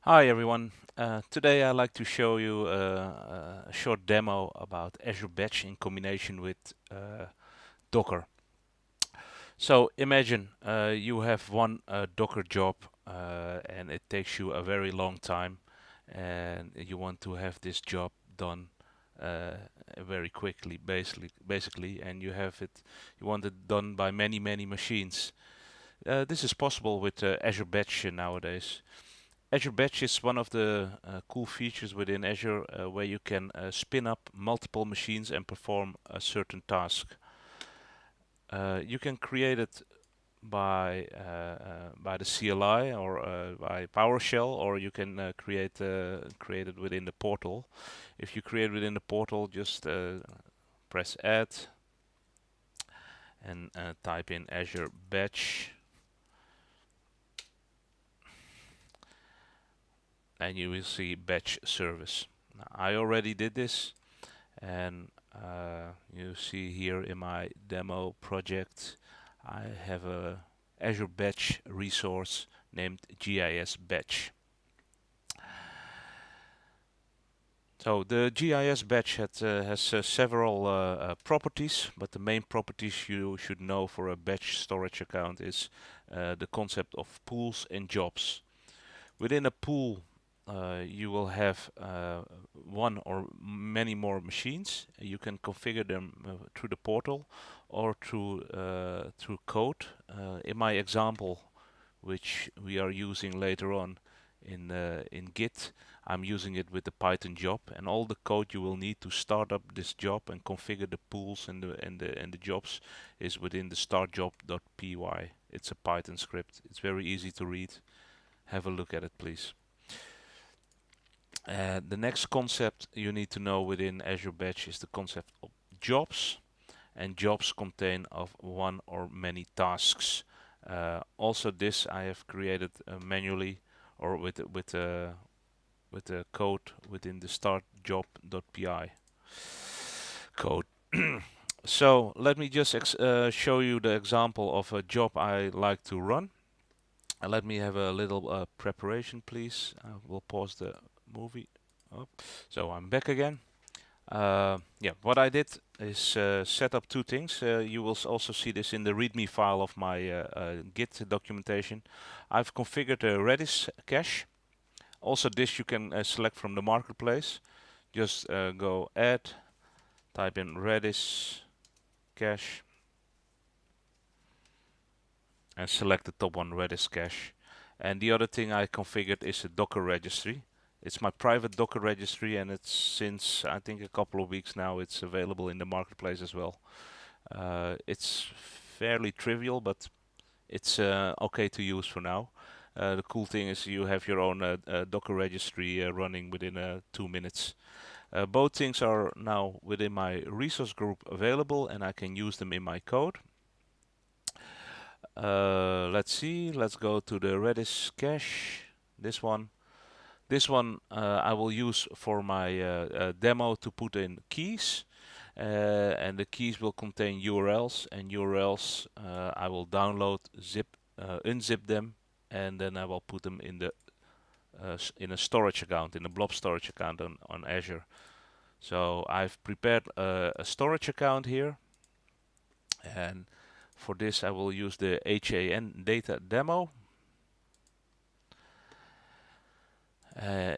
Hi everyone. Today I'd like to show you a short demo about Azure Batch in combination with Docker. So imagine you have one Docker job and it takes you a very long time and you want to have this job done uh, very quickly basically, and you want it done by many machines. This is possible with Azure Batch nowadays. Azure Batch is one of the cool features within Azure where you can spin up multiple machines and perform a certain task. You can create it by the CLI or by PowerShell, or you can create it within the portal. If you create within the portal, just press Add and type in Azure Batch, and you will see Batch Service. Now, I already did this. And you see here in my demo project I have a Azure Batch resource named GIS Batch. So the GIS Batch has several properties, but the main properties you should know for a batch storage account is the concept of pools and jobs. Within a pool, you will have one or many more machines. You can configure them through the portal or through code. In my example, which we are using later on in Git, I'm using it with the Python job, and all the code you will need to start up this job and configure the pools and the jobs is within the startjob.py. It's a Python script. It's very easy to read. Have a look at it, please. The next concept you need to know within Azure Batch is the concept of jobs, and jobs contain of one or many tasks. Also, this I have created manually or with the code within the startjob.py code. So let me just show you the example of a job I like to run. Let me have a little preparation, please. I will pause the movie. Oh. So I'm back again. Yeah, what I did is set up two things. You will also see this in the README file of my Git documentation. I've configured a Redis cache. Also, this you can select from the marketplace. Just go add, type in Redis cache, and select the top one, Redis cache. And the other thing I configured is a Docker registry. It's my private Docker registry, and it's since I think a couple of weeks now it's available in the marketplace as well. It's fairly trivial, but it's okay to use for now. The cool thing is you have your own Docker registry running within 2 minutes. Both things are now within my resource group available, and I can use them in my code. Let's see. Let's go to the Redis cache. This one. This one I will use for my demo to put in keys. And the keys will contain URLs, and URLs I will download, unzip them, and then I will put them in the in a storage account, in a blob storage account on Azure. So I've prepared a storage account here, and for this I will use the HAN data demo.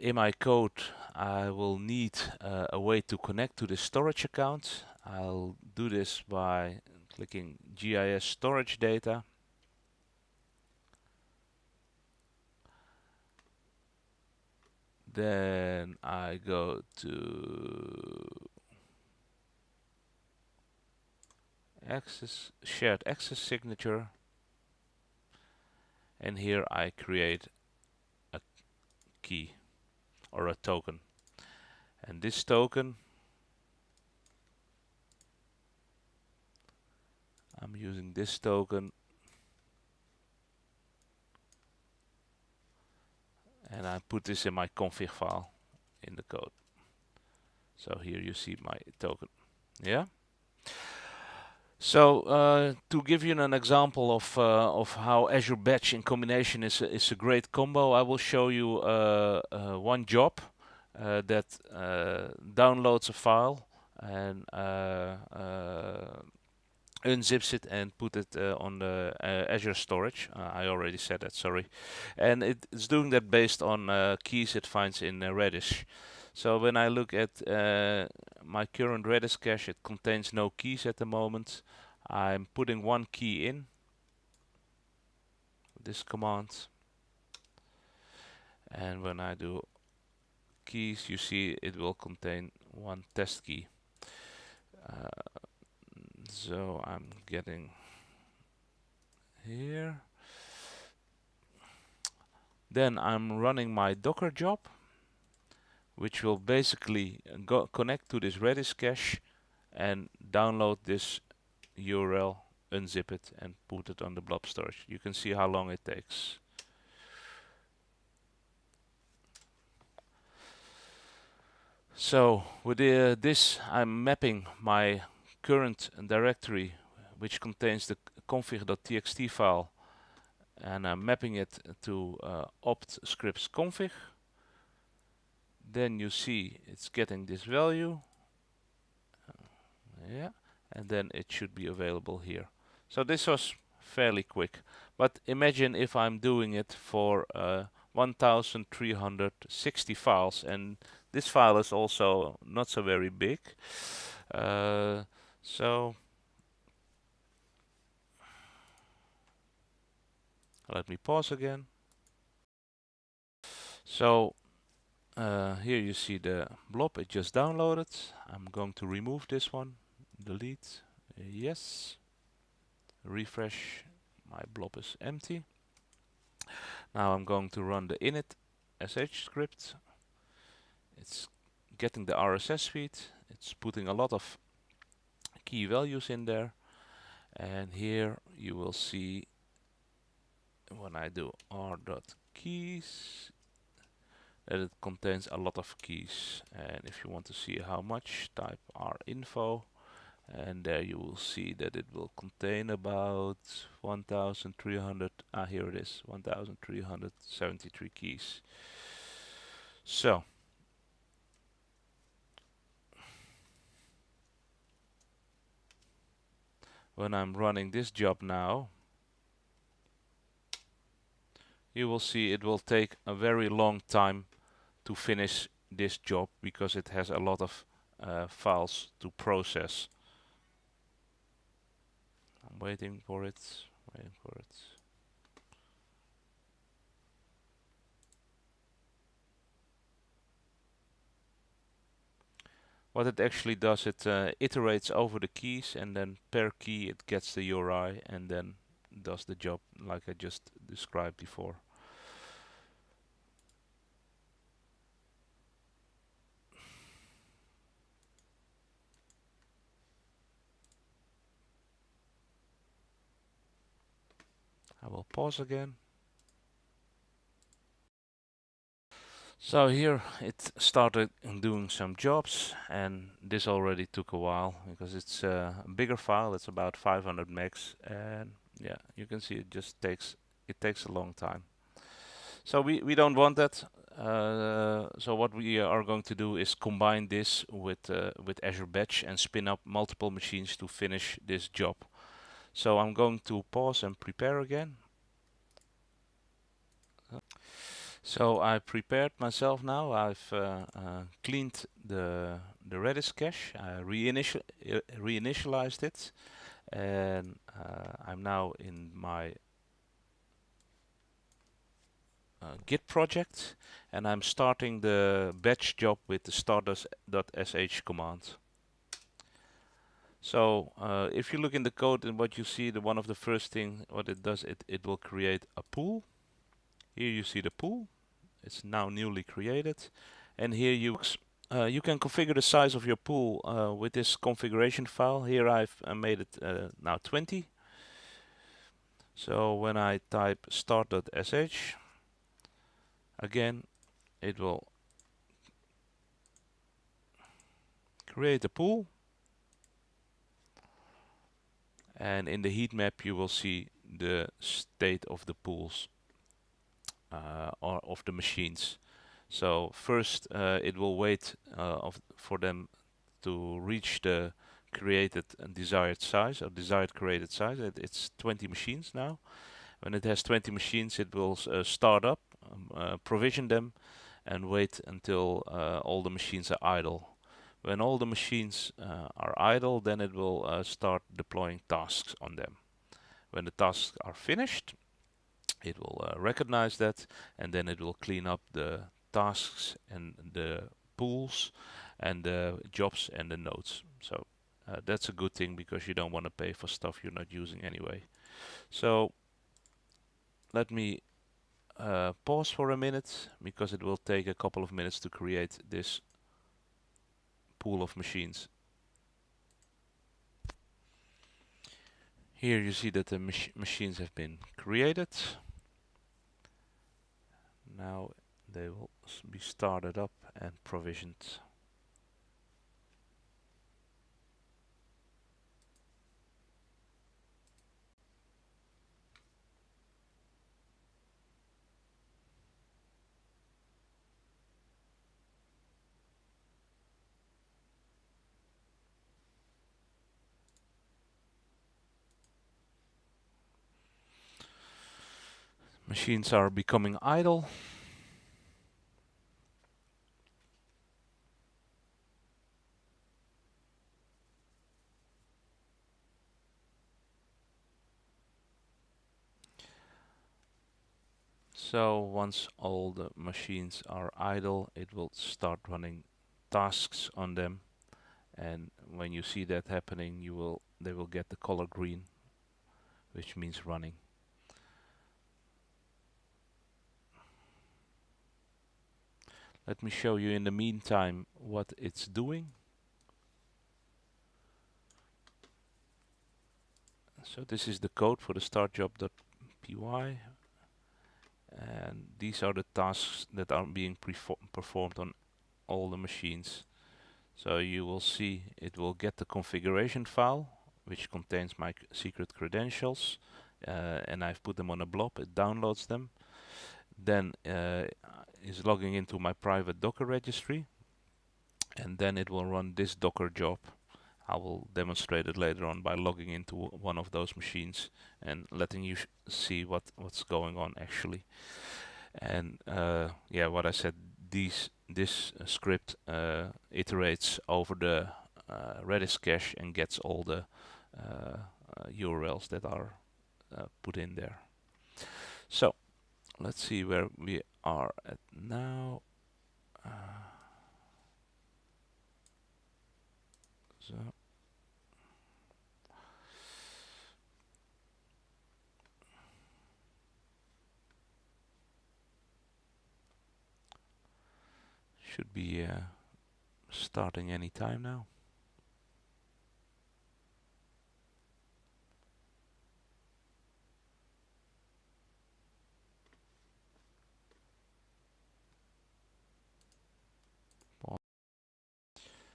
In my code I will need a way to connect to the storage account. I'll do this by clicking GIS storage data. Then I go to shared access signature, and here I create a key or a token. And this token, I'm using this token, and I put this in my config file in the code. So here you see my token. Yeah. So to give you an example of how Azure Batch in combination is a great combo, I will show you one job that downloads a file and unzips it and put it on the Azure storage. I already said that, sorry. And it's doing that based on keys it finds in Redis. So when I look at my current Redis cache, it contains no keys at the moment. I'm putting one key in this command, and when I do keys, you see it will contain one test key. Uh, so I'm getting here. Then I'm running my Docker job, which will basically go connect to this Redis cache and download this URL, unzip it, and put it on the blob storage. You can see how long it takes. So with this, I'm mapping my current directory, which contains the config.txt file, and I'm mapping it to opt scripts config. Then you see it's getting this value. Yeah, and then it should be available here. So this was fairly quick, but imagine if I'm doing it for 1360 files, and this file is also not so very big. So let me pause again. So here you see the blob, it just downloaded. I'm going to remove this one, delete, yes, refresh, my blob is empty. Now I'm going to run the init sh script. It's getting the RSS feed, it's putting a lot of key values in there, and here you will see when I do r.keys that it contains a lot of keys, and if you want to see how much, type r-info, and there you will see that it will contain about 1300, here it is, 1373 keys. So when I'm running this job now, you will see it will take a very long time to finish this job because it has a lot of files to process. I'm waiting for it, waiting for it. What it actually does, it iterates over the keys, and then per key it gets the URI and then does the job like I just described before. I will pause again. So here it started doing some jobs, and this already took a while because it's a bigger file. It's about 500 megs, and yeah, you can see it takes a long time. So we don't want that. So what we are going to do is combine this with Azure Batch and spin up multiple machines to finish this job. So I'm going to pause and prepare again. So I prepared myself now. I've cleaned the Redis cache. I reinitialized it, and I'm now in my Git project, and I'm starting the batch job with the start.sh command. So if you look in the code and what you see, one of the first thing what it does, it will create a pool. Here you see the pool. It's now newly created, and here you can configure the size of your pool with this configuration file. Here I've made it now 20. So when I type start.sh, again it will create a pool. And in the heat map you will see the state of the pools or of the machines. So first it will wait for them to reach the created and desired size or desired created size. It's 20 machines now. When it has 20 machines, it will start up, provision them, and wait until all the machines are idle. When all the machines are idle, then it will start deploying tasks on them. When the tasks are finished, it will recognize that, and then it will clean up the tasks and the pools and the jobs and the nodes. So that's a good thing because you don't want to pay for stuff you're not using anyway. So let me pause for a minute because it will take a couple of minutes to create this pool of machines. Here you see that the machines have been created. Now they will be started up and provisioned. Machines are becoming idle. So once all the machines are idle, it will start running tasks on them. And when you see that happening, they will get the color green, which means running. Let me show you in the meantime what it's doing. So this is the code for the startjob.py, and these are the tasks that are being performed on all the machines. So you will see it will get the configuration file, which contains my secret credentials, and I've put them on a blob. It downloads them, then is logging into my private Docker registry, and then it will run this Docker job. I will demonstrate it later on by logging into one of those machines and letting you see what's going on actually. And yeah, what I said, this script iterates over the Redis cache and gets all the URLs that are put in there. So let's see where we are at now. So should be starting any time now.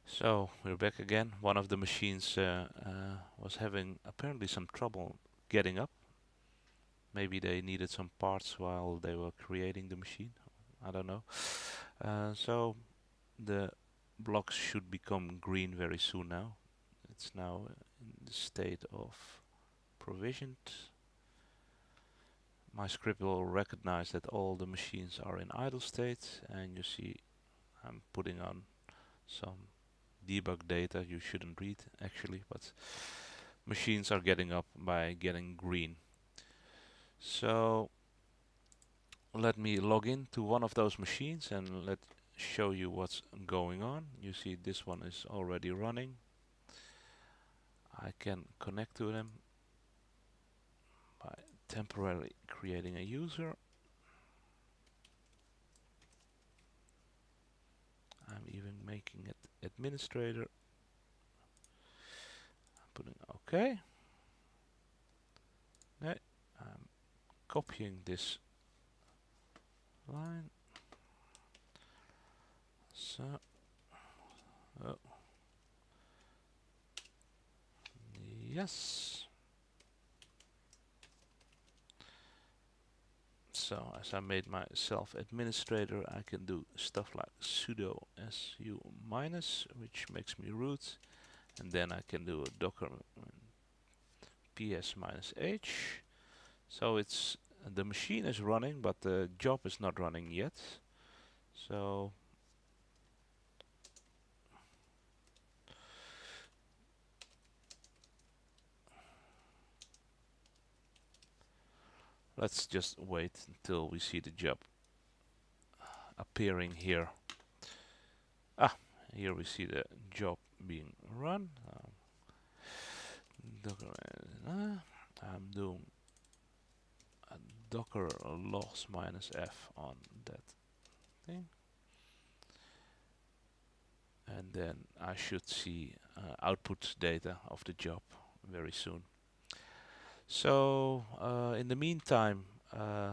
So we're back again. One of the machines was having apparently some trouble getting up. Maybe they needed some parts while they were creating the machine. I don't know. So the blocks should become green very soon now. It's now in the state of provisioned. My script will recognize that all the machines are in idle state, and you see I'm putting on some debug data you shouldn't read actually, but machines are getting up by getting green. So let me log in to one of those machines and let show you what's going on. You see this one is already running. I can connect to them by temporarily creating a user. I'm even making it administrator. I'm putting OK. I'm copying this line. So, oh, yes. So as I made myself administrator, I can do stuff like sudo su minus, which makes me root, and then I can do a docker ps minus h. So it's the machine is running, but the job is not running yet. So let's just wait until we see the job appearing here. Here we see the job being run. I'm doing a docker logs minus f on that thing, and then I should see output data of the job very soon. So in the meantime,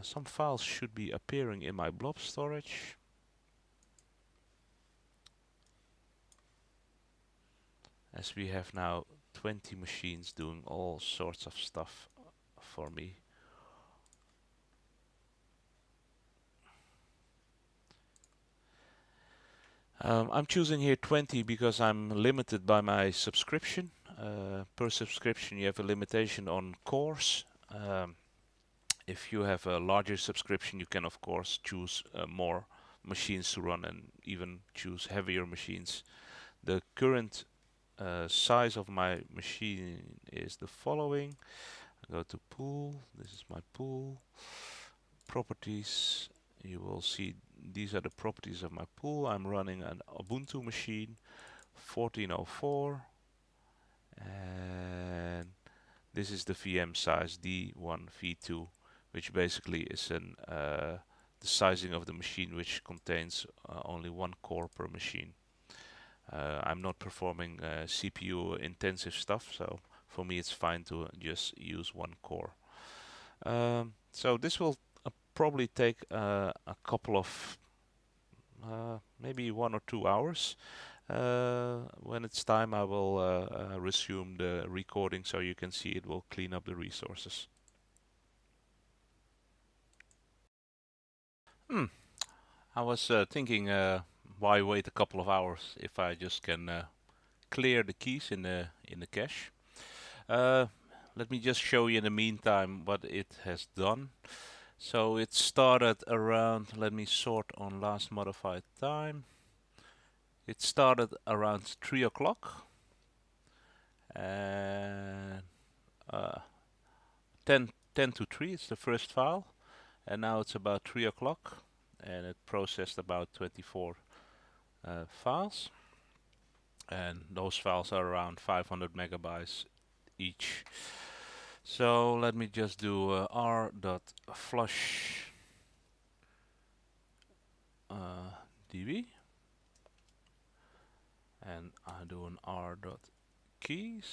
some files should be appearing in my blob storage. As we have now 20 machines doing all sorts of stuff for me. I'm choosing here 20 because I'm limited by my subscription. Per subscription you have a limitation on cores. If you have a larger subscription, you can of course choose more machines to run and even choose heavier machines. The current size of my machine is the following. I go to pool, this is my pool, properties, you will see these are the properties of my pool. I'm running an Ubuntu machine 1404, and this is the VM size D1 V2, which basically is the sizing of the machine, which contains only one core per machine. I'm not performing CPU intensive stuff, so for me it's fine to just use one core. So this will probably take a couple of maybe 1 or 2 hours. When it's time, I will resume the recording so you can see it will clean up the resources. I was thinking, why wait a couple of hours if I just can clear the keys in the cache. Uh, Let me just show you in the meantime what it has done. So it started around, let me sort on last modified time. It started around 3 o'clock and 10 to 3 is the first file, and now it's about 3 o'clock and it processed about 24 files, and those files are around 500 megabytes each. So let me just do r.flush db, and I do an r.keys.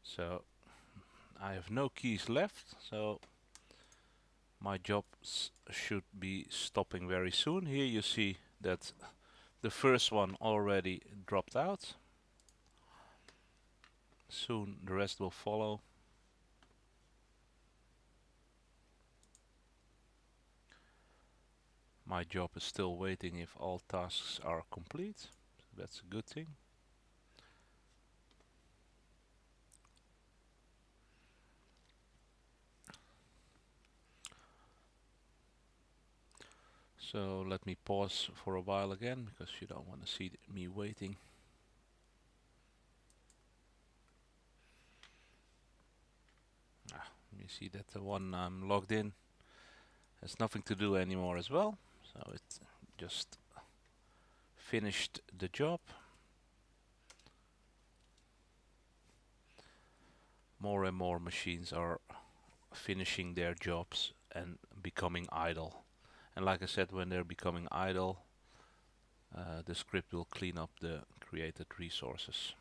So I have no keys left, so my jobs should be stopping very soon. Here you see that the first one already dropped out. Soon the rest will follow. My job is still waiting if all tasks are complete. So that's a good thing. So let me pause for a while again because you don't want to see me waiting. You see that the one I'm logged in has nothing to do anymore as well. So it just finished the job. More and more machines are finishing their jobs and becoming idle. And like I said, when they're becoming idle, the script will clean up the created resources.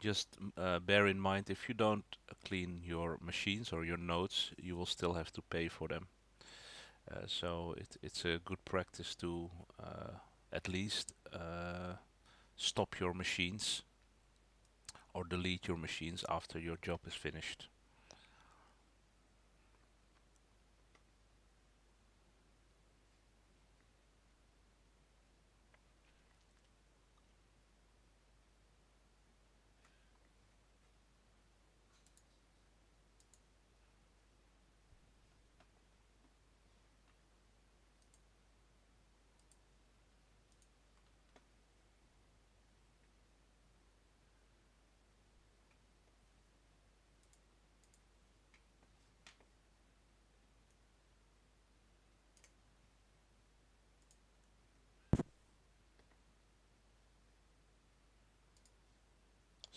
Just bear in mind, if you don't clean your machines or your nodes, you will still have to pay for them. So it's a good practice to at least stop your machines or delete your machines after your job is finished.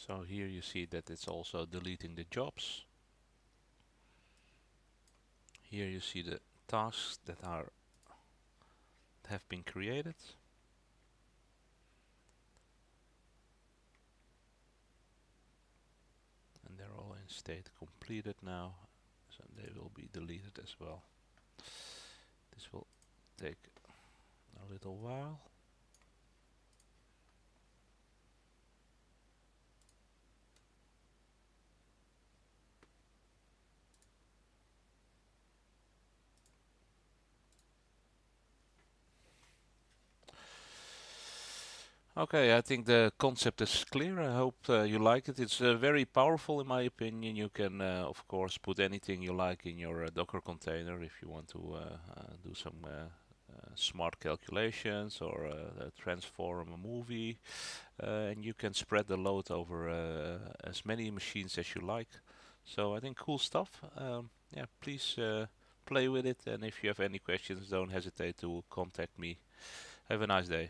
So here you see that it's also deleting the jobs. Here you see the tasks that have been created, and they're all in state completed now, so they will be deleted as well. This will take a little while. Okay, I think the concept is clear. I hope you like it. It's very powerful in my opinion. You can, of course, put anything you like in your Docker container if you want to do some smart calculations or transform a movie. And you can spread the load over as many machines as you like. So I think cool stuff. Yeah, please play with it. And if you have any questions, don't hesitate to contact me. Have a nice day.